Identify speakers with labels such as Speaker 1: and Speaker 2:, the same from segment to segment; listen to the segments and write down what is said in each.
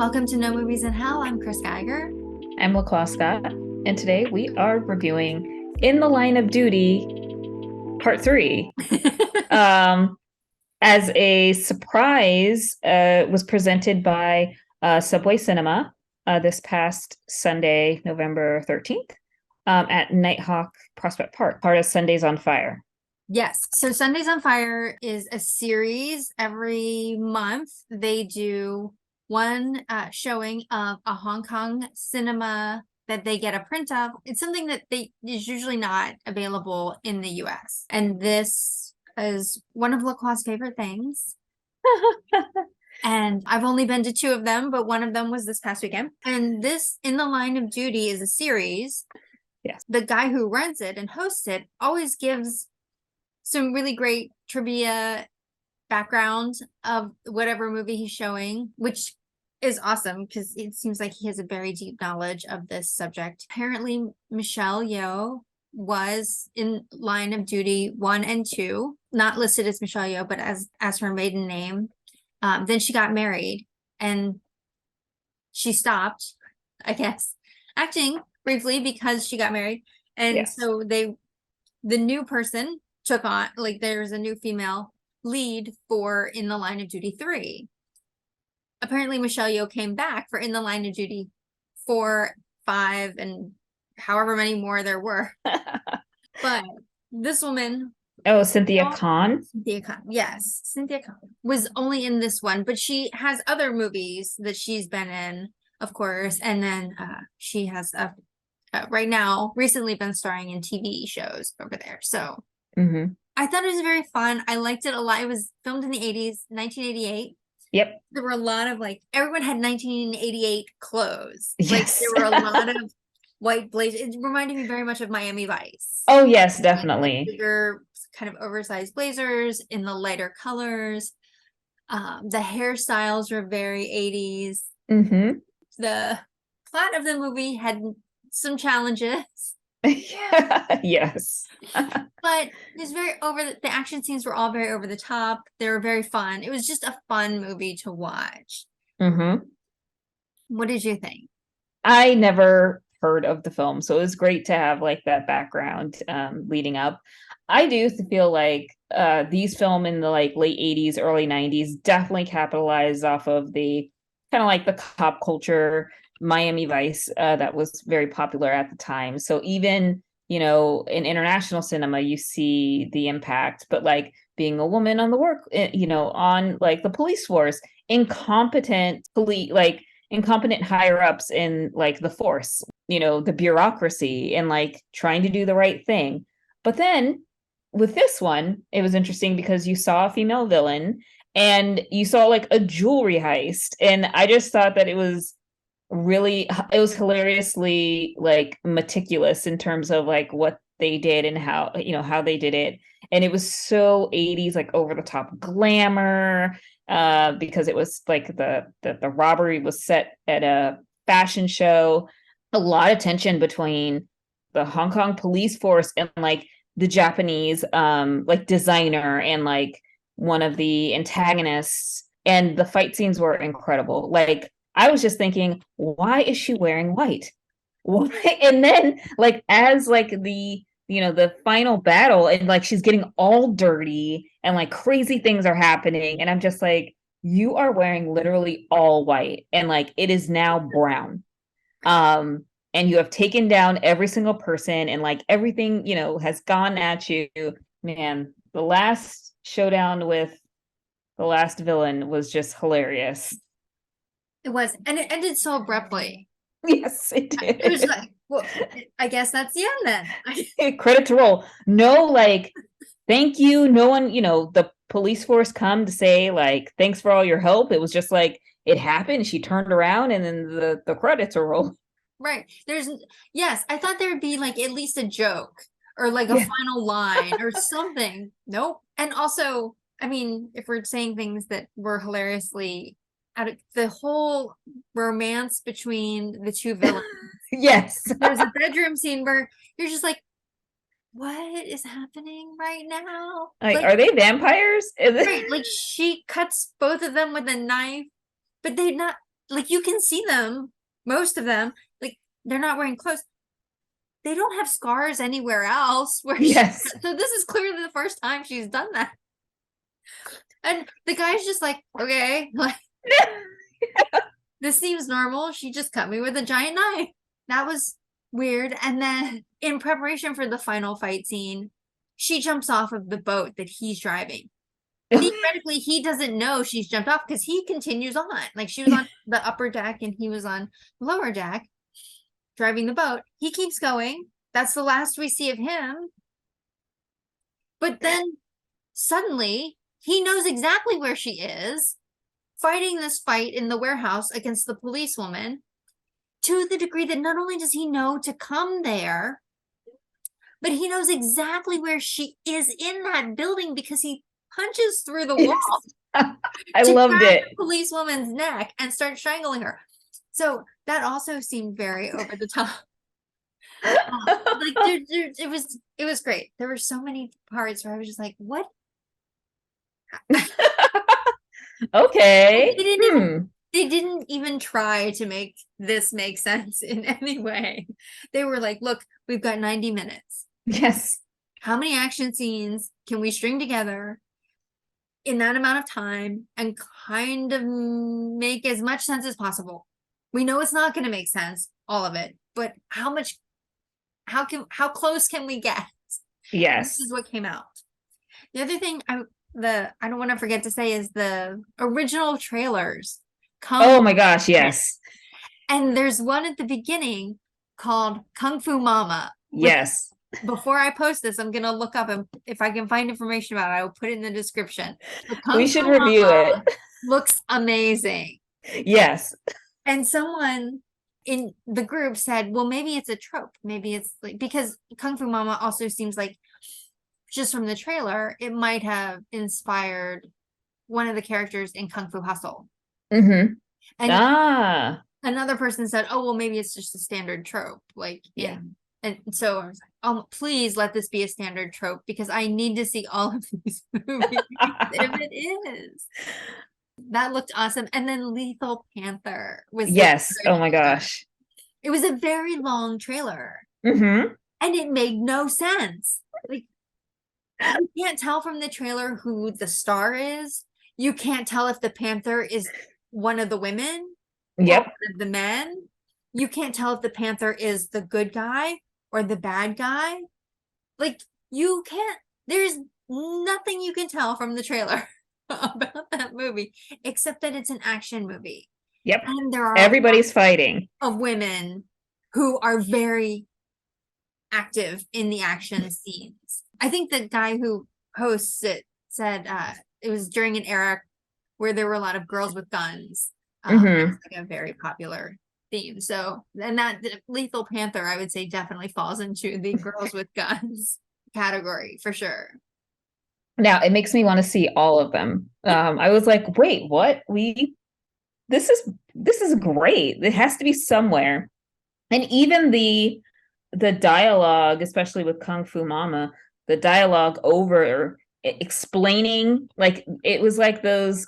Speaker 1: Welcome to No Movies in Hell. I'm Chris Geiger.
Speaker 2: I'm LaClaw Scott, and today we are reviewing In the Line of Duty Part 3. Um, as a surprise, was presented by Subway Cinema this past Sunday, November 13th, at Nighthawk Prospect Park, part of Sundays on Fire.
Speaker 1: Yes. So Sundays on Fire is a series. Every month they do one showing of a Hong Kong cinema that they get a print of. It's something that is usually not available in the US. And this is one of LaCroix's favorite things. And I've only been to two of them, but one of them was this past weekend. And this In the Line of Duty is a series.
Speaker 2: Yes.
Speaker 1: The guy who runs it and hosts it always gives some really great trivia background of whatever movie he's showing, which is awesome because it seems like he has a very deep knowledge of this subject. Apparently, Michelle Yeoh was in Line of Duty 1 and 2, not listed as Michelle Yeoh, but as her maiden name. Then she got married and she stopped, I guess, acting briefly because she got married. And
Speaker 2: Yes.
Speaker 1: so the new person took on, like, there's a new female lead for In the Line of Duty 3. Apparently Michelle Yeoh came back for In the Line of Duty 4, 5, and however many more there were. But this woman,
Speaker 2: Cynthia Khan.
Speaker 1: yes, Cynthia Khan was only in this one, but she has other movies that she's been in, of course, and then she has right now recently been starring in TV shows over there. So I thought it was very fun. I liked it a lot. It was filmed in the 80s, 1988.
Speaker 2: Yep.
Speaker 1: There were a lot of, like, everyone had 1988 clothes.
Speaker 2: Yes.
Speaker 1: Like, there were a lot of white blazers. It reminded me very much of Miami Vice.
Speaker 2: Oh, yes, definitely.
Speaker 1: Bigger, kind of oversized blazers in the lighter colors. The hairstyles were very 80s. The plot of the movie had some challenges.
Speaker 2: Yes.
Speaker 1: But it was the action scenes were all very over the top. They were very fun. It was just a fun movie to watch. What did you think?
Speaker 2: I never heard of the film, so it was great to have like that background leading up. I do feel like these film in the like late 80s, early 90s definitely capitalized off of the kind of like the cop culture Miami Vice that was very popular at the time. So even, you know, in international cinema, you see the impact, but like being a woman on the work, you know, on like the police force, incompetent higher ups in like the force, you know, the bureaucracy and like trying to do the right thing. But then with this one, it was interesting because you saw a female villain and you saw like a jewelry heist. And I just thought that it was hilariously like meticulous in terms of like what they did and how, you know, how they did it. And it was so 80s, like over the top glamour, because it was like the robbery was set at a fashion show. A lot of tension between the Hong Kong police force and like the Japanese like designer and like one of the antagonists, and the fight scenes were incredible. Like I was just thinking, why is she wearing white? Why? And then like as like the, you know, the final battle and like she's getting all dirty and like crazy things are happening and I'm just like, you are wearing literally all white and like it is now brown. And you have taken down every single person and like everything, you know, has gone at you. Man, the last showdown with the last villain was just hilarious.
Speaker 1: It was, and it ended so abruptly.
Speaker 2: Yes, it did.
Speaker 1: It was like, well, I guess that's the end then.
Speaker 2: Credit to roll. No, like, thank you. No one, you know, the police force come to say like, thanks for all your help. It was just like it happened. She turned around and then the credits are rolled.
Speaker 1: Right. Yes, I thought there would be like at least a joke or like a final line or something. Nope. And also, I mean, if we're saying things that were hilariously out of the whole romance between the two villains.
Speaker 2: Yes.
Speaker 1: There's a bedroom scene where you're just like, what is happening right now?
Speaker 2: Like, are they vampires?
Speaker 1: Right, like she cuts both of them with a knife, but like you can see them, most of them, like they're not wearing clothes. They don't have scars anywhere else where
Speaker 2: Yes.
Speaker 1: so this is clearly the first time she's done that. And the guy's just like, okay, like this seems normal. She just cut me with a giant knife. That was weird. And then in preparation for the final fight scene, she jumps off of the boat that he's driving. Theoretically, he doesn't know she's jumped off because he continues on. Like she was on the upper deck and he was on the lower deck driving the boat. He keeps going. That's the last we see of him. But then suddenly he knows exactly where she is, fighting this fight in the warehouse against the policewoman, to the degree that not only does he know to come there, but he knows exactly where she is in that building because he punches through the wall.
Speaker 2: I loved it.
Speaker 1: The policewoman's neck and start strangling her. So that also seemed very over the top. Like it was great. There were so many parts where I was just like, what?
Speaker 2: Okay.
Speaker 1: They didn't even try to make this make sense in any way. They were like, look, we've got 90 minutes.
Speaker 2: Yes.
Speaker 1: How many action scenes can we string together in that amount of time and kind of make as much sense as possible? We know it's not going to make sense, all of it, but how close can we get?
Speaker 2: Yes.
Speaker 1: This is what came out. The other thing I don't want to forget to say is the original trailers.
Speaker 2: Oh my gosh, yes.
Speaker 1: And there's one at the beginning called Kung Fu Mama.
Speaker 2: Yes.
Speaker 1: Before I post this, I'm gonna look up and if I can find information about it, I will put it in the description.
Speaker 2: We should review it.
Speaker 1: Looks amazing.
Speaker 2: Yes.
Speaker 1: And someone in the group said, well, maybe it's a trope. Maybe it's like because Kung Fu Mama also seems like just from the trailer, it might have inspired one of the characters in Kung Fu Hustle.
Speaker 2: Mm-hmm.
Speaker 1: And another person said, oh, well, maybe it's just a standard trope. Like,
Speaker 2: yeah.
Speaker 1: And so I was like, oh, please let this be a standard trope because I need to see all of these movies if it is. That looked awesome. And then Lethal Panther was
Speaker 2: yes. Oh my gosh.
Speaker 1: It was a very long trailer.
Speaker 2: Mm-hmm.
Speaker 1: And it made no sense. Like you can't tell from the trailer who the star is. You can't tell if the Panther is one of the women.
Speaker 2: Yep.
Speaker 1: Or one of the men. You can't tell if the Panther is the good guy or the bad guy. Like you can't, there's nothing you can tell from the trailer about that movie, except that it's an action movie.
Speaker 2: Yep.
Speaker 1: And there are
Speaker 2: everybody's fighting
Speaker 1: of women who are very active in the action scenes. I think the guy who hosts it said it was during an era where there were a lot of girls with guns. It's like a very popular theme. So, and that Lethal Panther, I would say, definitely falls into the girls with guns category for sure.
Speaker 2: Now it makes me want to see all of them. I was like, wait, what? This is great. It has to be somewhere. And even the dialogue, especially with Kung Fu Mama, the dialogue over explaining, like it was like those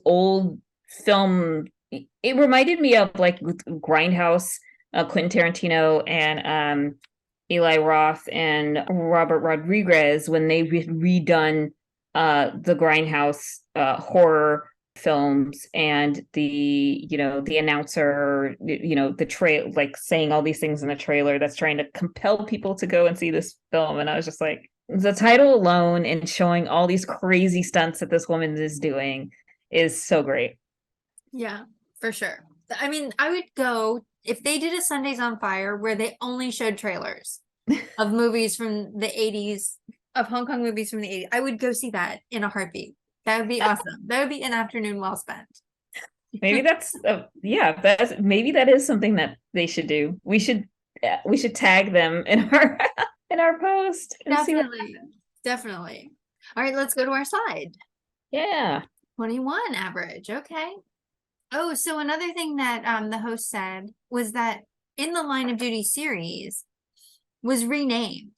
Speaker 2: old film. It reminded me of like Grindhouse, Quentin Tarantino and Eli Roth and Robert Rodriguez when they redone the Grindhouse horror films, and the announcer, the trail, like saying all these things in the trailer that's trying to compel people to go and see this film. And I was just like, the title alone and showing all these crazy stunts that this woman is doing is so great.
Speaker 1: Yeah, for sure. I mean, I would go if they did a Sundays on Fire where they only showed trailers of movies from the 80s, of Hong Kong movies from the 80s. I would go see that in a heartbeat. That would be awesome. That would be an afternoon well spent.
Speaker 2: Maybe that's maybe that is something that they should do. We should tag them in our post.
Speaker 1: Definitely. All right, let's go to our side.
Speaker 2: Yeah.
Speaker 1: 21 average. Okay. Oh, so another thing that the host said was that in the Line of Duty series was renamed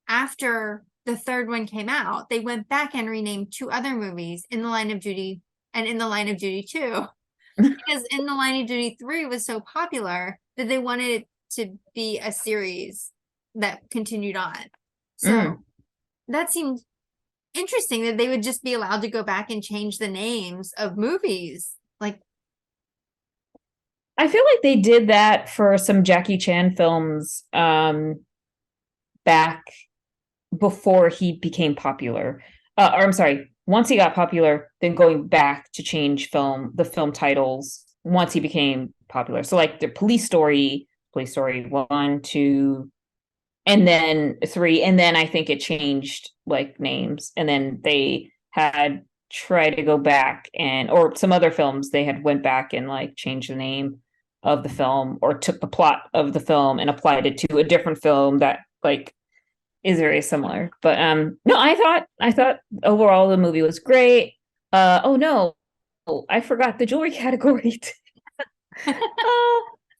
Speaker 1: after the third one came out. They went back and renamed two other movies in the Line of Duty and in the Line of Duty 2 Because In the Line of Duty 3 was so popular that they wanted it to be a series that continued on. So that seemed interesting that they would just be allowed to go back and change the names of movies. Like,
Speaker 2: I feel like they did that for some Jackie Chan films back before he became popular. Or I'm sorry, once he got popular, then going back to change the film titles once he became popular. So like the Police Story 1, 2, and then 3, and then I think it changed like names, and then they had tried to go back or some other films they had went back and like changed the name of the film or took the plot of the film and applied it to a different film that like is very similar. But no, I thought overall the movie was great. Oh no, I forgot the jewelry category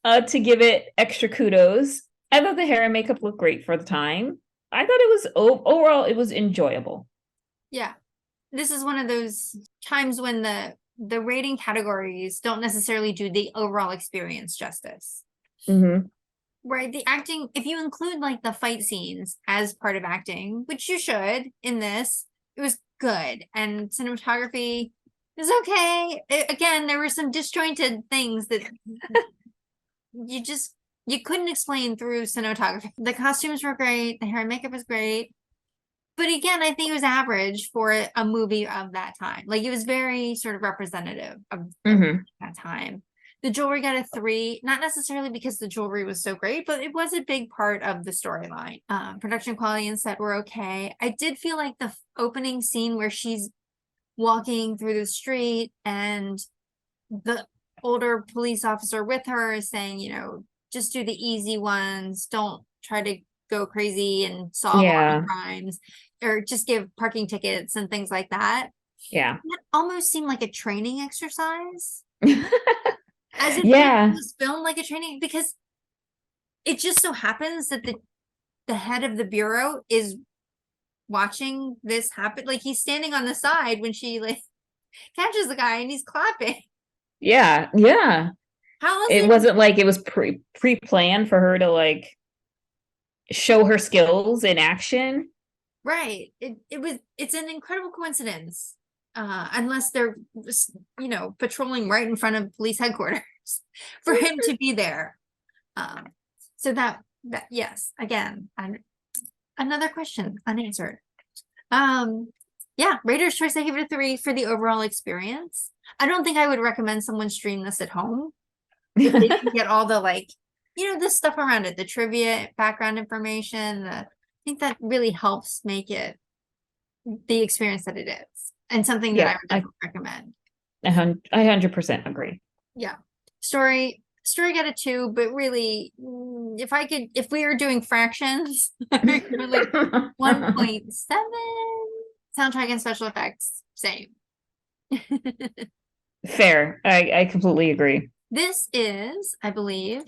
Speaker 2: to give it extra kudos. I thought the hair and makeup looked great for the time. I thought it was overall it was enjoyable.
Speaker 1: yeah, this is one of those times when the rating categories don't necessarily do the overall experience justice.
Speaker 2: Mm-hmm.
Speaker 1: Right, the acting, if you include like the fight scenes as part of acting, which you should in this, it was good. And cinematography is okay. Again, there were some disjointed things that you couldn't explain through cinematography. The costumes were great, the hair and makeup was great. But again, I think it was average for a movie of that time. Like it was very sort of representative of that time. The jewelry got a 3, not necessarily because the jewelry was so great, but it was a big part of the storyline. Production quality and set were okay. I did feel like the opening scene where she's walking through the street and the older police officer with her is saying, just do the easy ones. Don't try to go crazy and solve all the crimes, or just give parking tickets and things like that.
Speaker 2: Yeah.
Speaker 1: That almost seemed like a training exercise. As if it was filmed like a training, because it just so happens that the head of the bureau is watching this happen. Like he's standing on the side when she like catches the guy and he's clapping.
Speaker 2: Yeah.
Speaker 1: How
Speaker 2: it wasn't like it was pre-planned for her to like show her skills in action.
Speaker 1: Right. It's an incredible coincidence. Unless they're, patrolling right in front of police headquarters for him to be there. So that yes, again, another question unanswered. Yeah, Raiders choice, I give it a 3 for the overall experience. I don't think I would recommend someone stream this at home if they can get all the the stuff around it, the trivia, background information. I think that really helps make it the experience that it is, and something that I would definitely recommend.
Speaker 2: I 100% agree.
Speaker 1: Yeah, story got a 2, but really, if we were doing fractions, like 1.7. Soundtrack and special effects, same.
Speaker 2: Fair. I completely agree.
Speaker 1: This is, I believe,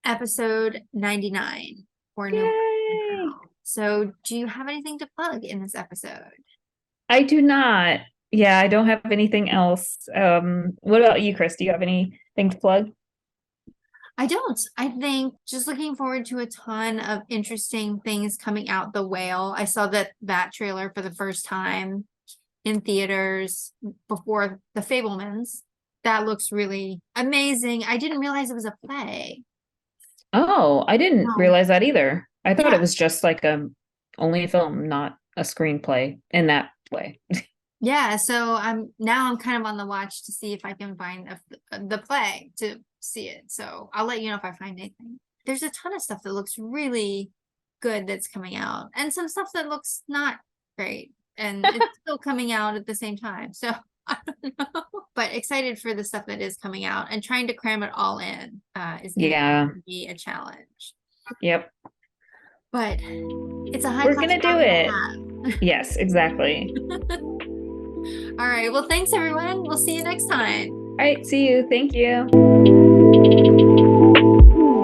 Speaker 1: episode 99 or
Speaker 2: Yay!
Speaker 1: So do you have anything to plug in this episode?
Speaker 2: I do not. Yeah, I don't have anything else. What about you, Chris? Do you have anything to plug?
Speaker 1: I don't. I think just looking forward to a ton of interesting things coming out. The Whale. I saw that trailer for the first time in theaters before the Fablemans. That looks really amazing. I didn't realize it was a play.
Speaker 2: Oh, I didn't realize that either. I thought it was just like only a film, not a screenplay in that way.
Speaker 1: Yeah, so I'm kind of on the watch to see if I can find the play to see it. So I'll let you know if I find anything. There's a ton of stuff that looks really good that's coming out, and some stuff that looks not great, and it's still coming out at the same time. So I don't know, but excited for the stuff that is coming out, and trying to cram it all in is going to be a challenge.
Speaker 2: Yep.
Speaker 1: But it's a high.
Speaker 2: We're gonna do it. Yes, exactly.
Speaker 1: All right. Well, thanks everyone. We'll see you next time.
Speaker 2: All right. See you. Thank you.